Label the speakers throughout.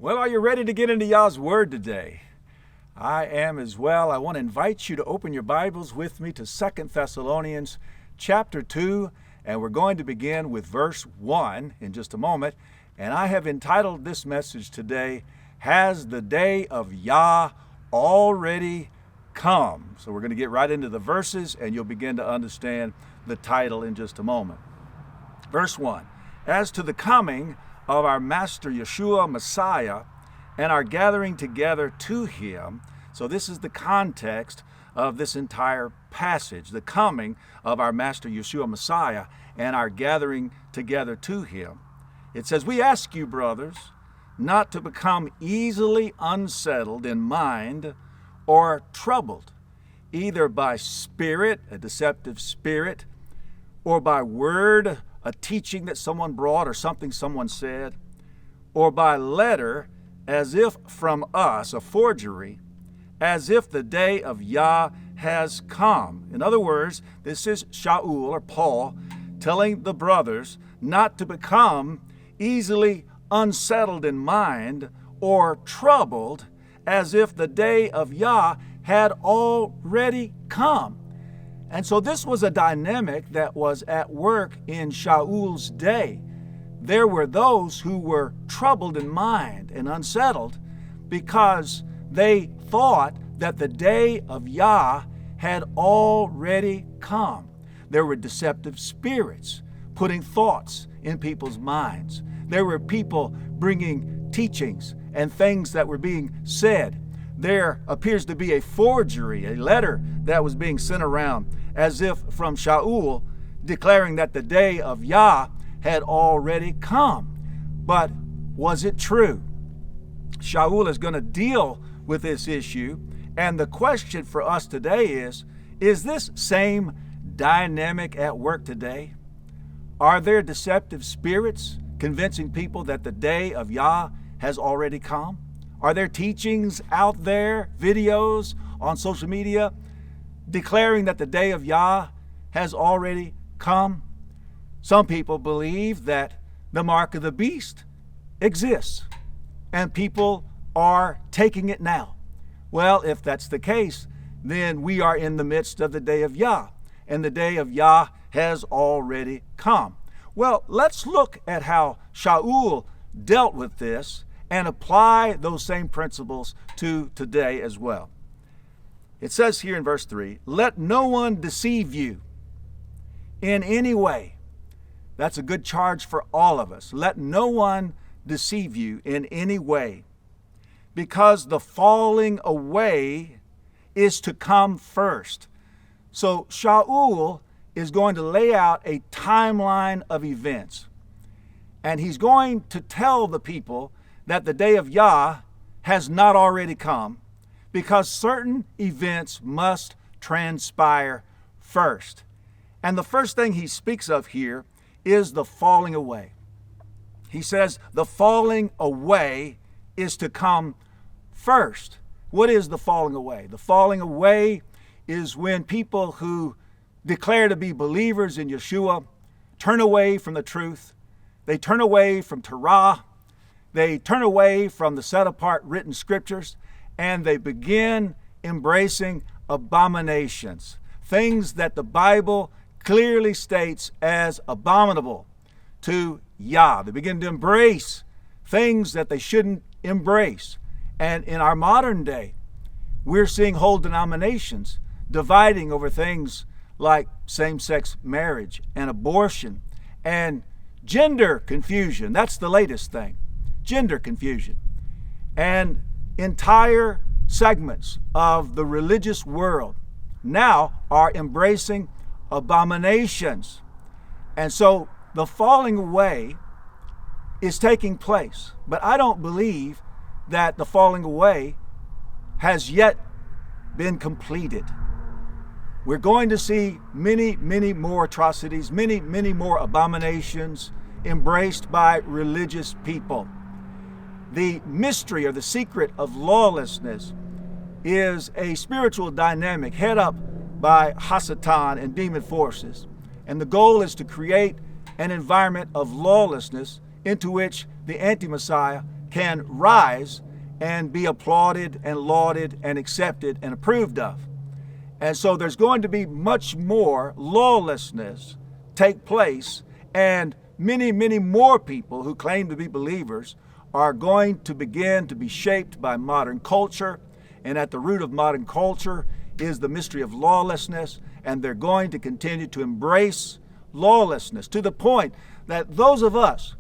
Speaker 1: Well, are you ready to get into YAH's Word today? I am as well. I want to invite you to open your Bibles with me to 2 Thessalonians chapter 2, and we're going to begin with verse 1 in just a moment. And I have entitled this message today, Has the Day of YAH Already Come? So we're going to get right into the verses, and you'll begin to understand the title in just a moment. Verse 1, As to the coming of our Master Yeshua Messiah and our gathering together to Him. So this is the context of this entire passage, the coming of our Master Yeshua Messiah and our gathering together to Him. It says, We ask you, brothers, not to become easily unsettled in mind or troubled, either by spirit, a deceptive spirit, or by word, a teaching that someone brought or something someone said, or by letter, as if from us, a forgery, as if the day of YAH has come. In other words, this is Sha'ul or Paul telling the brothers not to become easily unsettled in mind or troubled, as if the day of YAH had already come. And so this was a dynamic that was at work in Sha'ul's day. There were those who were troubled in mind and unsettled because they thought that the day of YAH had already come. There were deceptive spirits putting thoughts in people's minds. There were people bringing teachings and things that were being said. There appears to be a forgery, a letter that was being sent around as if from Sha'ul, declaring that the day of YAH had already come. But was it true? Sha'ul is going to deal with this issue, and the question for us today is this same dynamic at work today? Are there deceptive spirits convincing people that the day of YAH has already come? Are there teachings out there, videos on social media, declaring that the day of YAH has already come? Some people believe that the mark of the beast exists, and people are taking it now. Well, if that's the case, then we are in the midst of the day of YAH, and the day of YAH has already come. Well, let's look at how Sha'ul dealt with this and apply those same principles to today as well. It says here in verse 3, Let no one deceive you in any way. That's a good charge for all of us. Let no one deceive you in any way, because the falling away is to come first. So Sha'ul is going to lay out a timeline of events, and he's going to tell the people that the day of YAH has not already come, because certain events must transpire first. And the first thing he speaks of here is the falling away. He says the falling away is to come first. What is the falling away? The falling away is when people who declare to be believers in Yeshua turn away from the truth. They turn away from Torah. They turn away from the set-apart written scriptures, and they begin embracing abominations, things that the Bible clearly states as abominable to YAH. They begin to embrace things that they shouldn't embrace. And in our modern day, we're seeing whole denominations dividing over things like same-sex marriage and abortion and gender confusion. That's the latest thing. Gender confusion. And entire segments of the religious world now are embracing abominations. And so the falling away is taking place. But I don't believe that the falling away has yet been completed. We're going to see many, many more atrocities, many, many more abominations embraced by religious people. The mystery or the secret of lawlessness is a spiritual dynamic head up by Hasatan and demon forces. And the goal is to create an environment of lawlessness into which the anti-Messiah can rise and be applauded and lauded and accepted and approved of. And so there's going to be much more lawlessness take place, and many, many more people who claim to be believers are going to begin to be shaped by modern culture. And at the root of modern culture is the mystery of lawlessness, and they're going to continue to embrace lawlessness to the point that those of us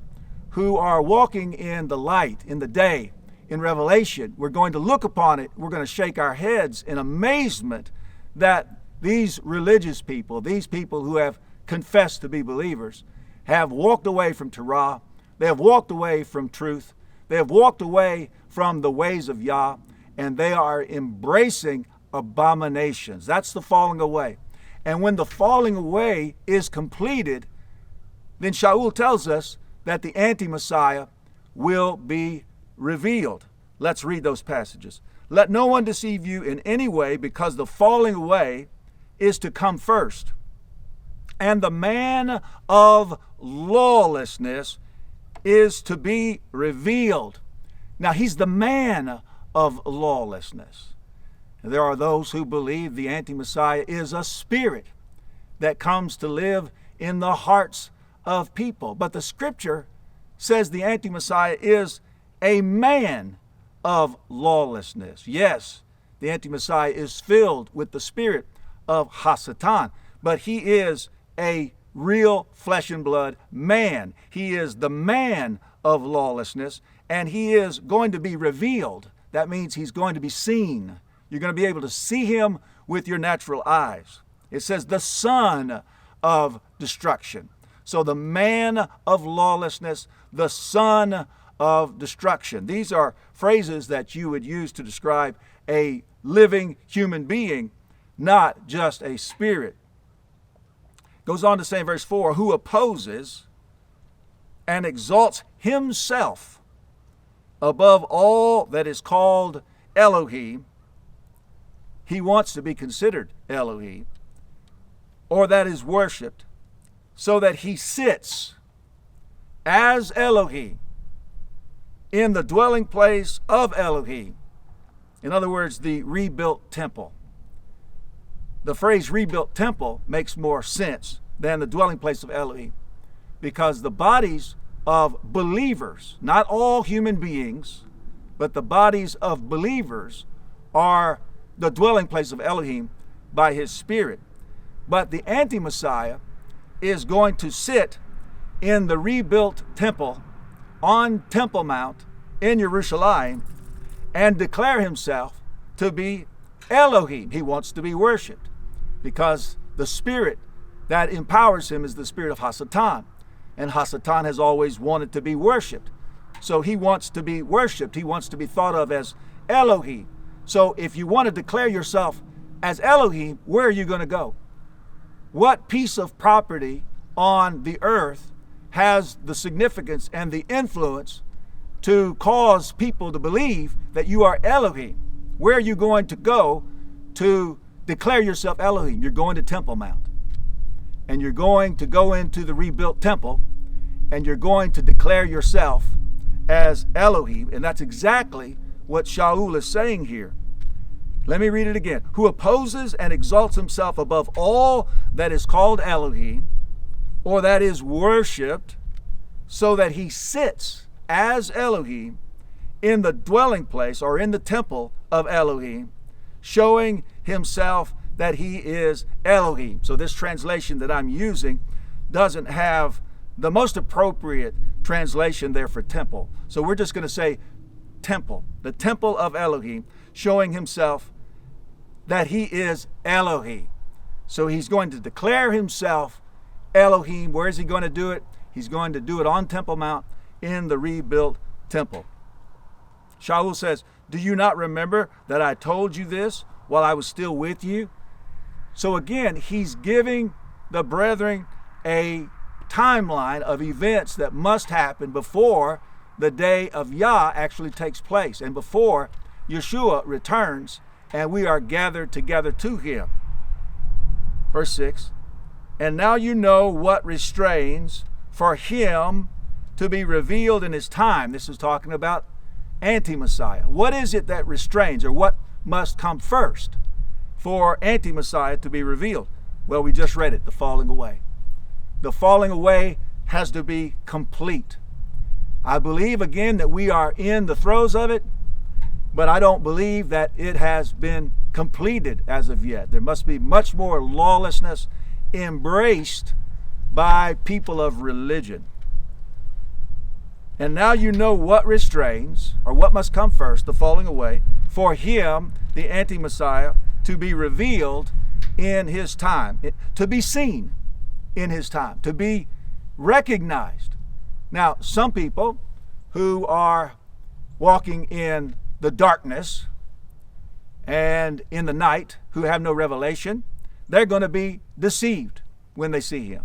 Speaker 1: who are walking in the light, in the day, in Revelation, we're going to look upon it, we're going to shake our heads in amazement that these religious people, these people who have confessed to be believers, have walked away from Torah, they have walked away from truth, they have walked away from the ways of Yah, and they are embracing abominations. That's the falling away. And when the falling away is completed, then Sha'ul tells us that the anti-Messiah will be revealed. Let's read those passages. Let no one deceive you in any way, because the falling away is to come first. And the man of lawlessness is to be revealed. Now, he's the man of lawlessness. There are those who believe the anti-Messiah is a spirit that comes to live in the hearts of people. But the scripture says the anti-Messiah is a man of lawlessness. Yes, the anti-Messiah is filled with the spirit of Hasatan, but he is a real flesh and blood man. He is the man of lawlessness, and he is going to be revealed. That means he's going to be seen. You're going to be able to see him with your natural eyes. It says the son of destruction. So the man of lawlessness, the son of destruction. These are phrases that you would use to describe a living human being, not just a spirit. Goes on to say in verse 4, who opposes and exalts himself above all that is called Elohim. He wants to be considered Elohim, or that is worshipped, so that he sits as Elohim in the dwelling place of Elohim. In other words, the rebuilt temple. The phrase rebuilt temple makes more sense than the dwelling place of Elohim, because the bodies of believers, not all human beings, but the bodies of believers are the dwelling place of Elohim by his Spirit. But the anti-Messiah is going to sit in the rebuilt temple on Temple Mount in Jerusalem and declare himself to be Elohim. He wants to be worshipped because the spirit that empowers him is the spirit of Hasatan. And Hasatan has always wanted to be worshipped. So he wants to be worshipped. He wants to be thought of as Elohim. So if you want to declare yourself as Elohim, where are you going to go? What piece of property on the earth has the significance and the influence to cause people to believe that you are Elohim? Where are you going to go to declare yourself Elohim? You're going to Temple Mount. And you're going to go into the rebuilt temple, and you're going to declare yourself as Elohim. And that's exactly what Sha'ul is saying here. Let me read it again. Who opposes and exalts himself above all that is called Elohim, or that is worshipped, so that he sits as Elohim in the dwelling place or in the temple of Elohim, showing himself that he is Elohim. So this translation that I'm using doesn't have the most appropriate translation there for temple. So we're just going to say temple, the temple of Elohim, showing himself that he is Elohim. So he's going to declare himself Elohim. Where is he going to do it? He's going to do it on Temple Mount in the rebuilt temple. Sha'ul says, do you not remember that I told you this while I was still with you? So again, he's giving the brethren a timeline of events that must happen before the day of Yah actually takes place and before Yeshua returns and we are gathered together to him. Verse 6, and now you know what restrains for him to be revealed in his time. This is talking about anti-Messiah. What is it that restrains, or what must come first for anti-Messiah to be revealed? Well, we just read it, the falling away. The falling away has to be complete. I believe again that we are in the throes of it, but I don't believe that it has been completed as of yet. There must be much more lawlessness embraced by people of religion. And now you know what restrains, or what must come first, the falling away, for him, the anti-Messiah, to be revealed in his time, to be seen in his time, to be recognized. Now, some people who are walking in the darkness and in the night, who have no revelation, they're going to be deceived when they see him.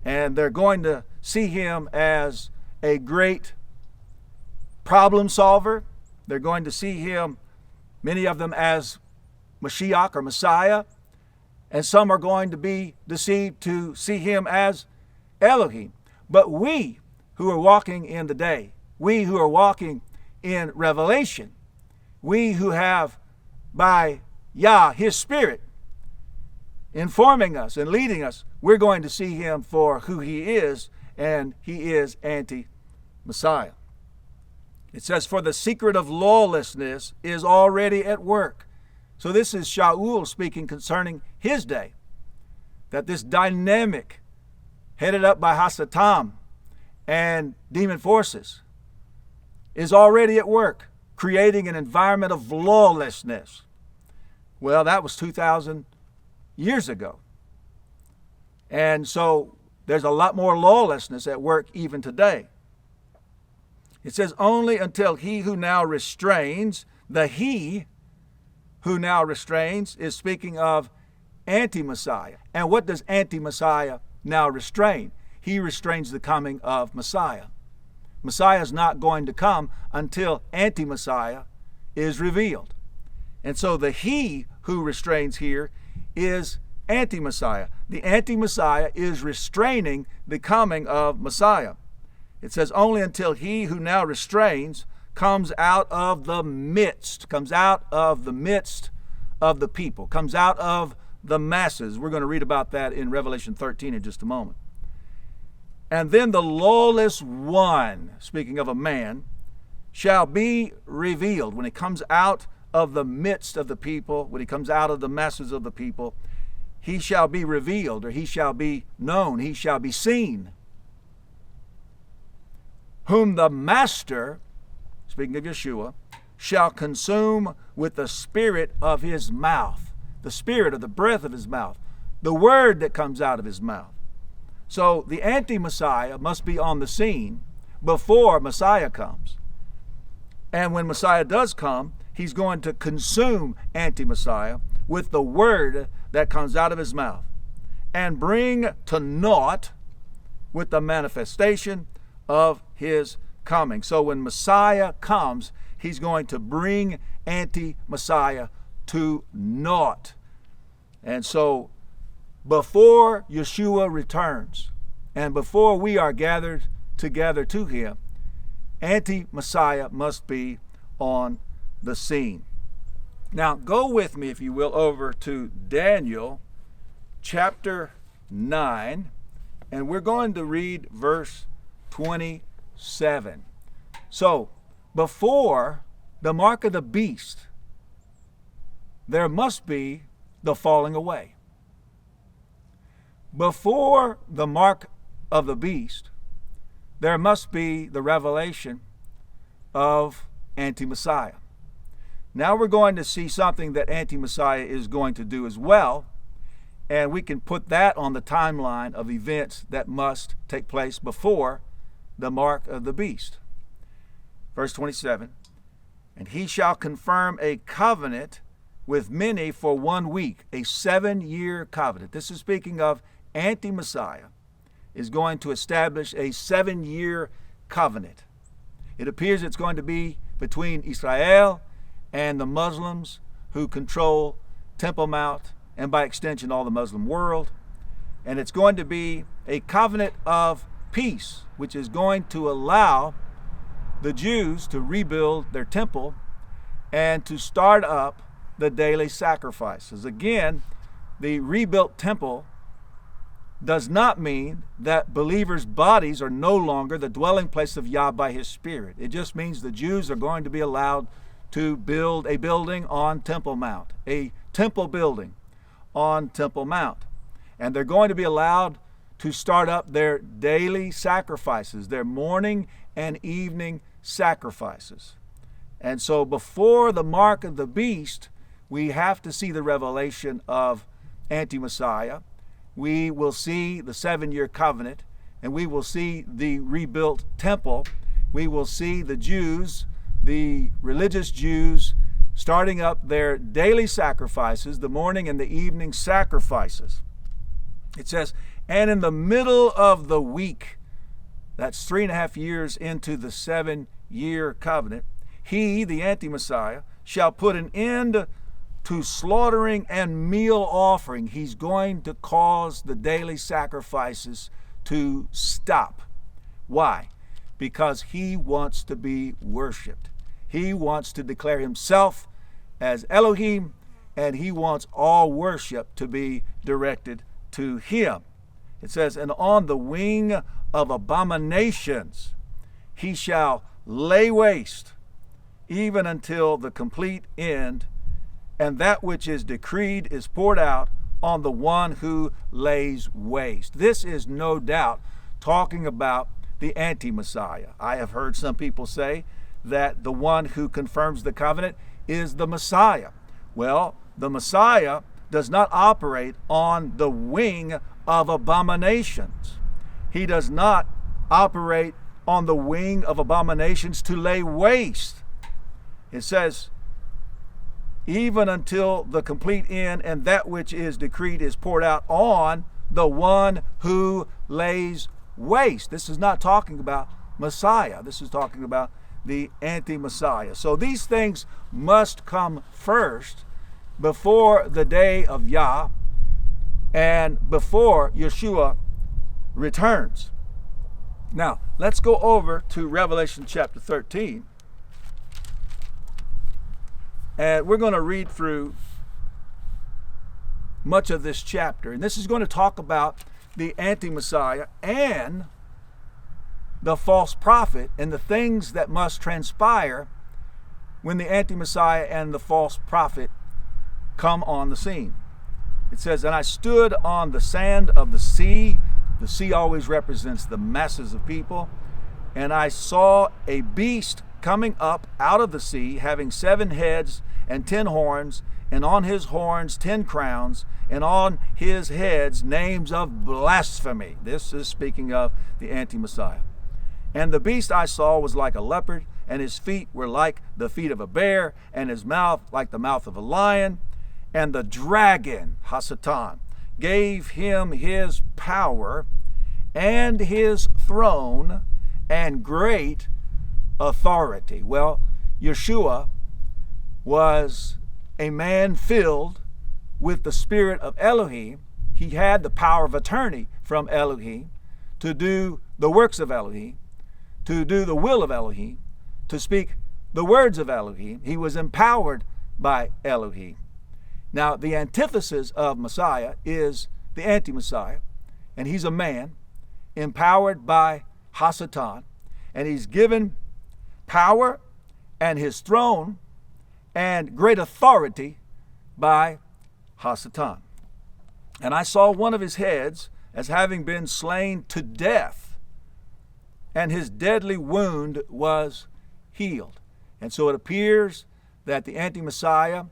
Speaker 1: And they're going to see him as a great problem solver. They're going to see him, many of them, as Mashiach or Messiah. And some are going to be deceived to see him as Elohim. But we who are walking in the day, we who are walking in revelation, we who have by YAH, his Spirit, informing us and leading us, we're going to see him for who he is, and he is anti-Messiah. It says, for the secret of lawlessness is already at work. So this is Sha'ul speaking concerning his day, that this dynamic, headed up by Hasatan and demon forces, is already at work, creating an environment of lawlessness. Well, that was 2,000 years ago. And so there's a lot more lawlessness at work even today. It says, only until he who now restrains, the he who now restrains is speaking of anti-Messiah. And what does anti-Messiah now restrain? He restrains the coming of Messiah. Messiah is not going to come until anti-Messiah is revealed. And so the he who restrains here is anti-Messiah. The anti-Messiah is restraining the coming of Messiah. It says, only until he who now restrains comes out of the midst of the people, comes out of the masses. We're going to read about that in Revelation 13 in just a moment. And then the lawless one, speaking of a man, shall be revealed. When he comes out of the midst of the people, when he comes out of the masses of the people, he shall be revealed, or he shall be known, he shall be seen. Whom the master, speaking of Yeshua, shall consume with the spirit of his mouth, the spirit of the breath of his mouth, the word that comes out of his mouth. So the anti-Messiah must be on the scene before Messiah comes. And when Messiah does come, he's going to consume anti-Messiah with the word that comes out of his mouth and bring to naught with the manifestation of his coming. So when Messiah comes, he's going to bring anti-Messiah to naught. And so before Yeshua returns and before we are gathered together to him, anti-Messiah must be on the scene. Now go with me, if you will, over to Daniel chapter 9, and we're going to read verse 27. So before the mark of the beast, there must be the falling away. Before the mark of the beast, there must be the revelation of anti-Messiah. Now we're going to see something that anti-Messiah is going to do as well, and we can put that on the timeline of events that must take place before the mark of the beast. Verse 27, and he shall confirm a covenant with many for 1 week, a 7-year covenant. This is speaking of anti-Messiah is going to establish a 7-year covenant. It appears it's going to be between Israel and the Muslims who control Temple Mount and by extension all the Muslim world. And it's going to be a covenant of peace, which is going to allow the Jews to rebuild their temple and to start up the daily sacrifices. Again, the rebuilt temple does not mean that believers' bodies are no longer the dwelling place of Yah by His Spirit. It just means the Jews are going to be allowed to build a building on Temple Mount, a temple building on Temple Mount. And they're going to be allowed to start up their daily sacrifices, their morning and evening sacrifices. And so before the mark of the beast, we have to see the revelation of Anti-Messiah. We will see the 7-year covenant, and we will see the rebuilt temple. We will see the Jews, the religious Jews, starting up their daily sacrifices, the morning and the evening sacrifices. It says, and in the middle of the week, that's 3.5 years into the 7-year covenant, he, the Anti-Messiah, shall put an end to slaughtering and meal offering. He's going to cause the daily sacrifices to stop. Why? Because he wants to be worshiped. He wants to declare himself as Elohim, and he wants all worship to be directed to him. It says, and on the wing of abominations he shall lay waste, even until the complete end, and that which is decreed is poured out on the one who lays waste. This is no doubt talking about the Anti-Messiah. I have heard some people say that the one who confirms the covenant is the Messiah. Well, the Messiah does not operate on the wing of abominations. He does not operate on the wing of abominations to lay waste. It says, even until the complete end, and that which is decreed is poured out on the one who lays waste. This is not talking about Messiah. This is talking about the Anti-Messiah. So these things must come first before the day of Yah and before Yeshua returns. Now, let's go over to Revelation chapter 13. And we're going to read through much of this chapter. And this is going to talk about the Anti-Messiah and the false prophet and the things that must transpire when the Anti-Messiah and the false prophet come on the scene. It says, and I stood on the sand of the sea. The sea always represents the masses of people. And I saw a beast coming up out of the sea, having 7 heads and 10 horns, and on his horns 10 crowns, and on his heads names of blasphemy. This is speaking of the Anti-Messiah. And the beast I saw was like a leopard, and his feet were like the feet of a bear, and his mouth like the mouth of a lion. And the dragon, Hasatan, gave him his power and his throne and great authority. Well, Yeshua was a man filled with the spirit of Elohim. He had the power of attorney from Elohim to do the works of Elohim, to do the will of Elohim, to speak the words of Elohim. He was empowered by Elohim. Now, the antithesis of Messiah is the Anti-Messiah, and he's a man empowered by Hasatan, and he's given power and his throne and great authority by Hasatan. And I saw one of his heads as having been slain to death, and his deadly wound was healed. And so it appears that the Anti-Messiah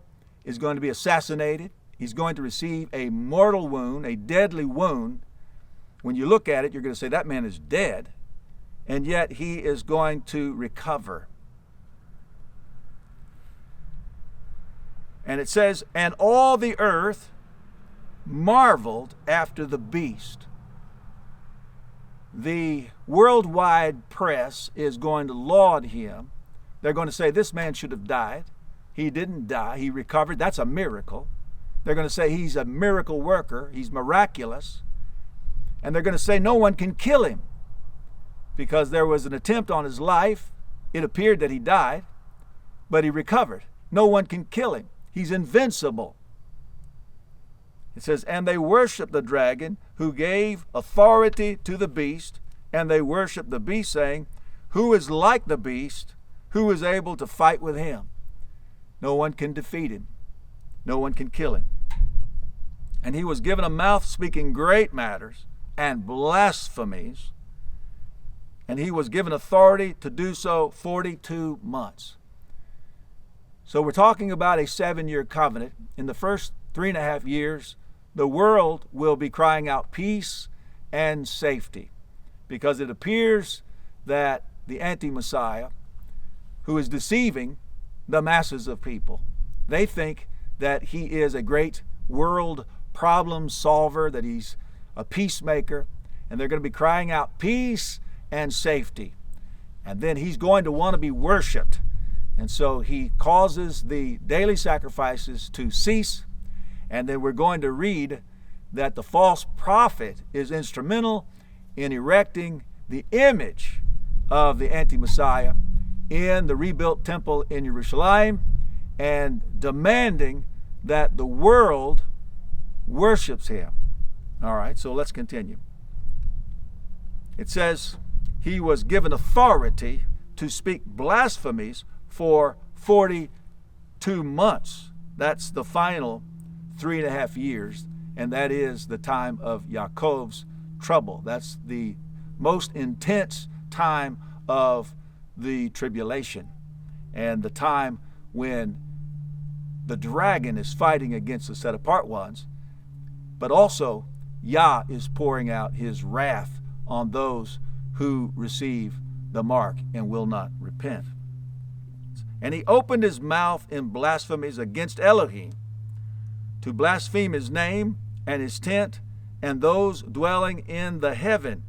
Speaker 1: is going to be assassinated. He's going to receive a mortal wound, a deadly wound. When you look at it, you're going to say that man is dead, and yet he is going to recover. And it says, and all the earth marveled after the beast. The worldwide press is going to laud him. They're going to say, this man should have died. He didn't die. He recovered. That's a miracle. They're going to say he's a miracle worker. He's miraculous. And they're going to say no one can kill him because there was an attempt on his life It appeared that he died, but he recovered. No one can kill him. He's invincible. It says, and they worshiped the dragon who gave authority to the beast, and they worshiped the beast, saying, who is like the beast? Who is able to fight with him? No one can defeat him. No one can kill him. And he was given a mouth speaking great matters and blasphemies, and he was given authority to do so 42 months. So we're talking about a 7-year covenant. In the first 3.5 years, the world will be crying out peace and safety, because it appears that the anti-Messiah, who is deceiving the masses of people, they think that he is a great world problem solver, that he's a peacemaker, and they're going to be crying out peace and safety. And then he's going to want to be worshiped. And so he causes the daily sacrifices to cease. And then we're going to read that the false prophet is instrumental in erecting the image of the anti-Messiah in the rebuilt temple in Jerusalem and demanding that the world worships him. All right, so let's continue. It says, he was given authority to speak blasphemies for 42 months. That's the final 3.5 years, and that is the time of Yaakov's trouble. That's the most intense time of the tribulation, and the time when the dragon is fighting against the set-apart ones, but also Yah is pouring out his wrath on those who receive the mark and will not repent. And he opened his mouth in blasphemies against Elohim, to blaspheme his name and his tent and those dwelling in the heaven.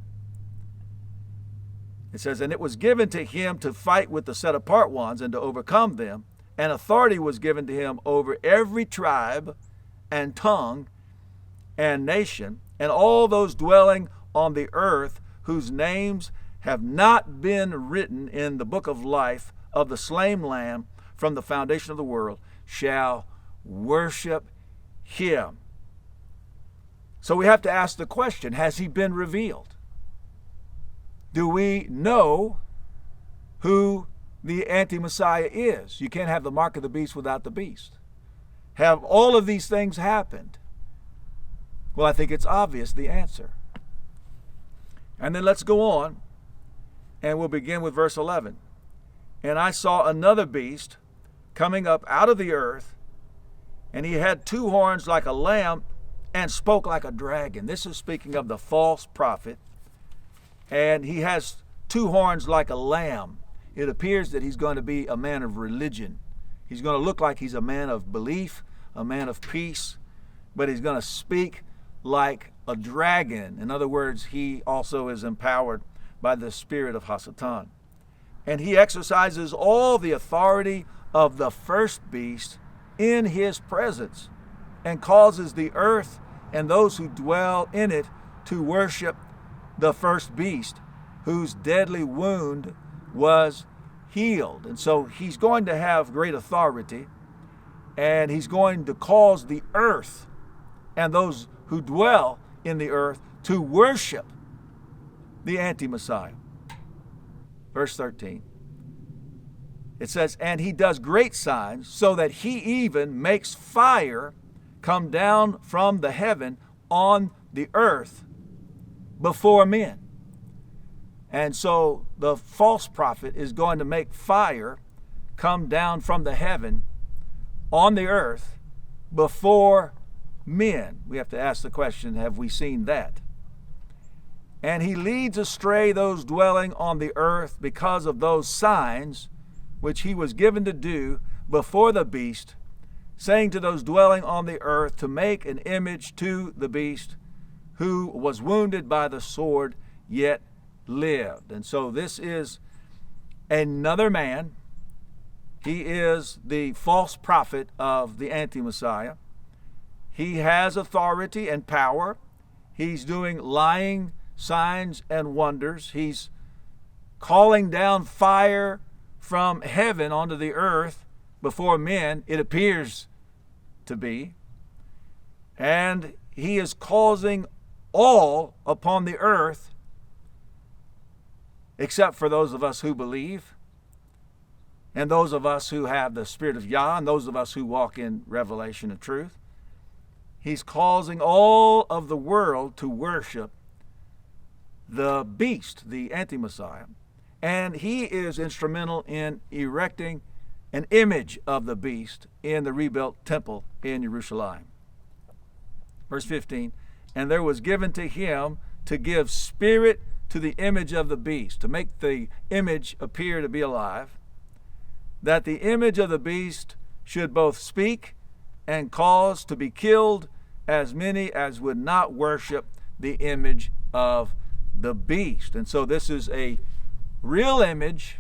Speaker 1: It says, and it was given to him to fight with the set-apart ones and to overcome them, and authority was given to him over every tribe and tongue and nation, and all those dwelling on the earth whose names have not been written in the book of life of the slain Lamb from the foundation of the world shall worship him. So we have to ask the question, has he been revealed? Do we know who the anti-Messiah is? You can't have the mark of the beast without the beast. Have all of these things happened? Well, I think it's obvious the answer. And then let's go on, and we'll begin with verse 11. And I saw another beast coming up out of the earth, and he had 2 horns like a lamb and spoke like a dragon. This is speaking of the false prophet. And he has 2 horns like a lamb. It appears that he's going to be a man of religion. He's going to look like he's a man of belief, a man of peace, but he's going to speak like a dragon. In other words, he also is empowered by the spirit of Hasatan. And he exercises all the authority of the first beast in his presence, and causes the earth and those who dwell in it to worship the first beast, whose deadly wound was healed. And so he's going to have great authority, and he's going to cause the earth and those who dwell in the earth to worship the anti-Messiah. Verse 13. It says, and he does great signs, so that he even makes fire come down from the heaven on the earth before men. And so the false prophet is going to make fire come down from the heaven on the earth before men. We have to ask the question, have we seen that? And he leads astray those dwelling on the earth because of those signs which he was given to do before the beast, saying to those dwelling on the earth to make an image to the beast, who was wounded by the sword, yet lived. And so this is another man. He is the false prophet of the anti-Messiah. He has authority and power. He's doing lying signs and wonders. He's calling down fire from heaven onto the earth before men, it appears to be. And he is causing all upon the earth, except for those of us who believe, and those of us who have the Spirit of YAH, and those of us who walk in revelation of truth. He's causing all of the world to worship the beast, the anti-Messiah. And he is instrumental in erecting an image of the beast in the rebuilt temple in Jerusalem. Verse 15, and there was given to him to give spirit to the image of the beast, to make the image appear to be alive, that the image of the beast should both speak and cause to be killed as many as would not worship the image of the beast. And so this is a real image,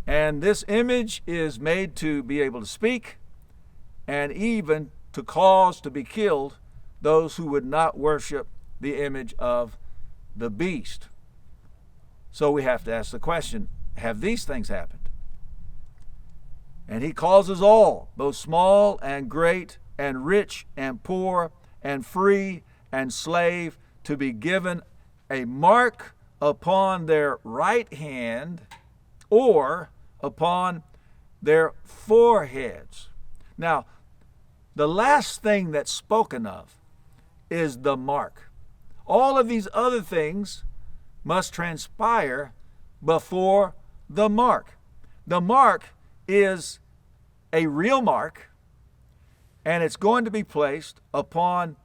Speaker 1: and this image is made to be able to speak and even to cause to be killed those who would not worship the image of the beast. So we have to ask the question, have these things happened? And he causes all, both small and great and rich and poor and free and slave, to be given a mark upon their right hand or upon their foreheads. Now, the last thing that's spoken of is the mark. All of these other things must transpire before the mark. The mark is a real mark, and it's going to be placed upon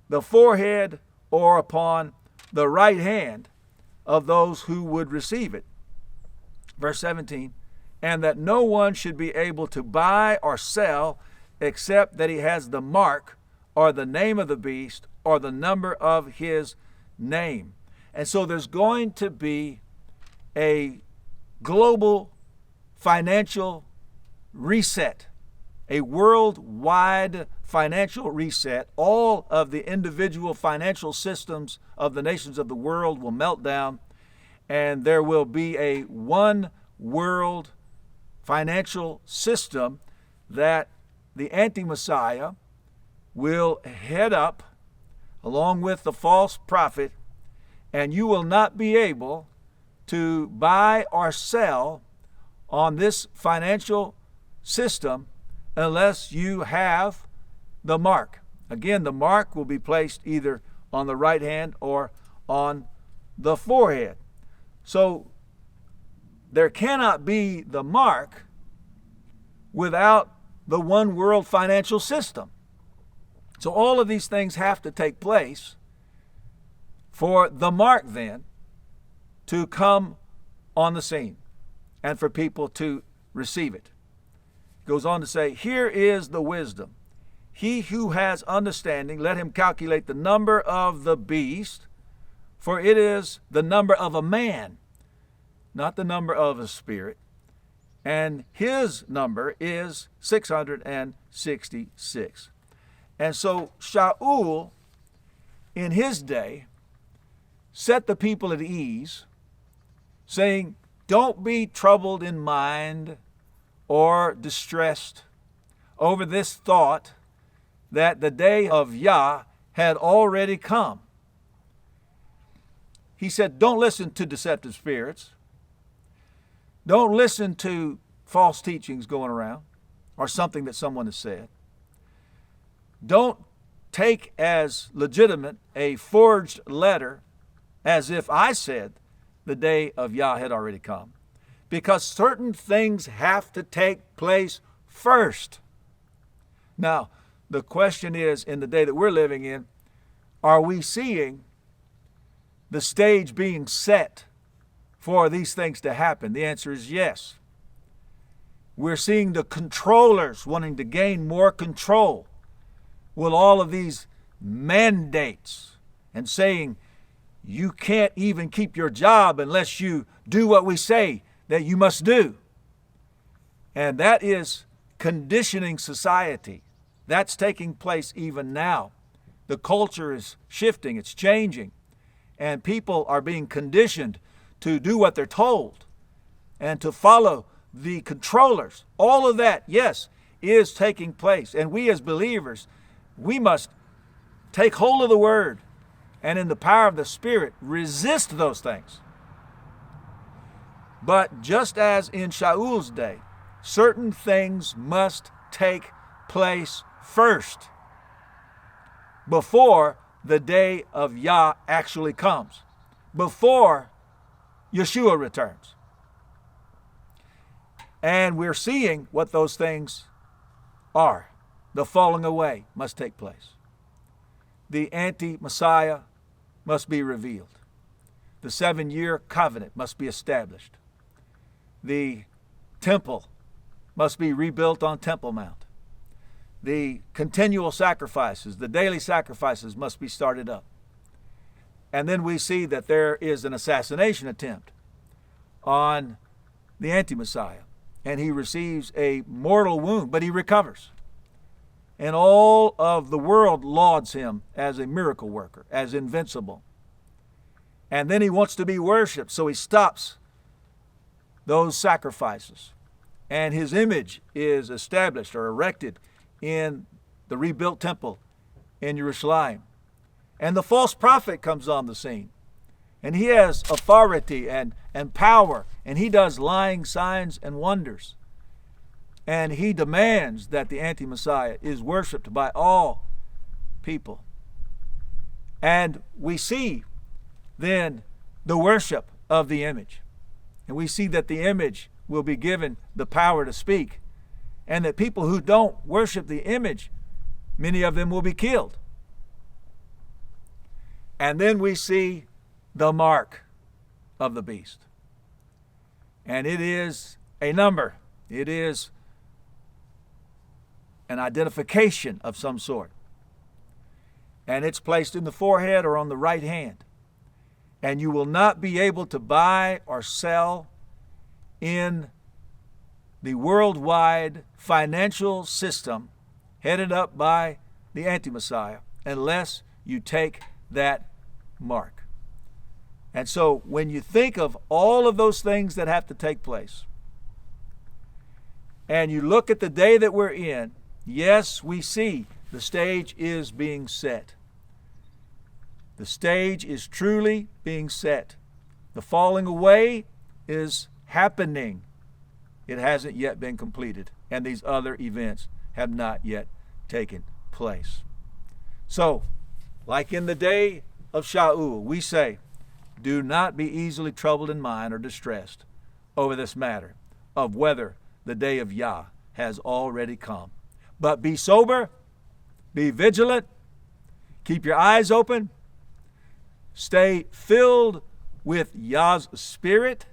Speaker 1: the forehead or upon the right hand of those who would receive it. Verse 17, and that no one should be able to buy or sell except that he has the mark or the name of the beast or the number of his name. And so there's going to be a global financial reset, a worldwide financial reset. All of the individual financial systems of the nations of the world will melt down, and there will be a one world financial system that the anti-Messiah will head up along with the false prophet, and you will not be able to buy or sell on this financial system unless you have the mark. Again, the mark will be placed either on the right hand or on the forehead. So there cannot be the mark without the one world financial system. So all of these things have to take place for the mark then to come on the scene and for people to receive it. It goes on to say, here is the wisdom. He who has understanding, let him calculate the number of the beast, for it is the number of a man, not the number of a spirit. And his number is 666. And so Sha'ul, in his day, set the people at ease, saying, don't be troubled in mind or distressed over this thought that the day of YAH had already come. He said, don't listen to deceptive spirits. Don't listen to false teachings going around or something that someone has said. Don't take as legitimate a forged letter as if I said the day of YAH had already come. Because certain things have to take place first. Now, the question is, in the day that we're living in, are we seeing the stage being set for these things to happen? The answer is yes. We're seeing the controllers wanting to gain more control with all of these mandates and saying, you can't even keep your job unless you do what we say that you must do. And that is conditioning society. That's taking place even now. The culture is shifting, it's changing, and people are being conditioned to do what they're told. and to follow the controllers. All of that, yes, is taking place. And we as believers, we must take hold of the Word and in the power of the Spirit resist those things. But just as in Sha'ul's day, certain things must take place first before the day of YAH actually comes, before Yeshua returns. And we're seeing what those things are. The falling away must take place. The anti-Messiah must be revealed. The 7-year covenant must be established. The temple must be rebuilt on Temple Mount. The continual sacrifices, the daily sacrifices must be started up. And then we see that there is an assassination attempt on the anti-Messiah. And he receives a mortal wound, but he recovers. And all of the world lauds him as a miracle worker, as invincible. And then he wants to be worshiped, so he stops those sacrifices. And his image is established or erected in the rebuilt temple in Jerusalem. And the false prophet comes on the scene. And he has authority and power, and he does lying signs and wonders. And he demands that the anti-Messiah is worshiped by all people. And we see then the worship of the image. And we see that the image will be given the power to speak. And that people who don't worship the image, many of them will be killed. And then we see the mark of the beast. And it is a number. It is an identification of some sort. And it's placed in the forehead or on the right hand. And you will not be able to buy or sell in the worldwide financial system headed up by the anti-Messiah unless you take that mark. And so when you think of all of those things that have to take place, and you look at the day that we're in, yes, we see the stage is being set. The stage is truly being set. The falling away is happening. It hasn't yet been completed, and these other events have not yet taken place. So, like in the day of Sha'ul, we say, do not be easily troubled in mind or distressed over this matter of whether the day of YAH has already come. But be sober, be vigilant, keep your eyes open, stay filled with YAH's Spirit,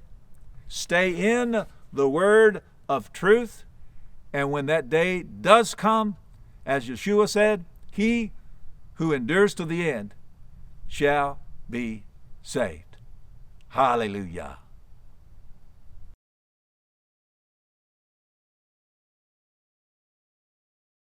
Speaker 1: stay in the word of truth, and when that day does come, as Yeshua said, he who endures to the end shall be saved. Hallelujah.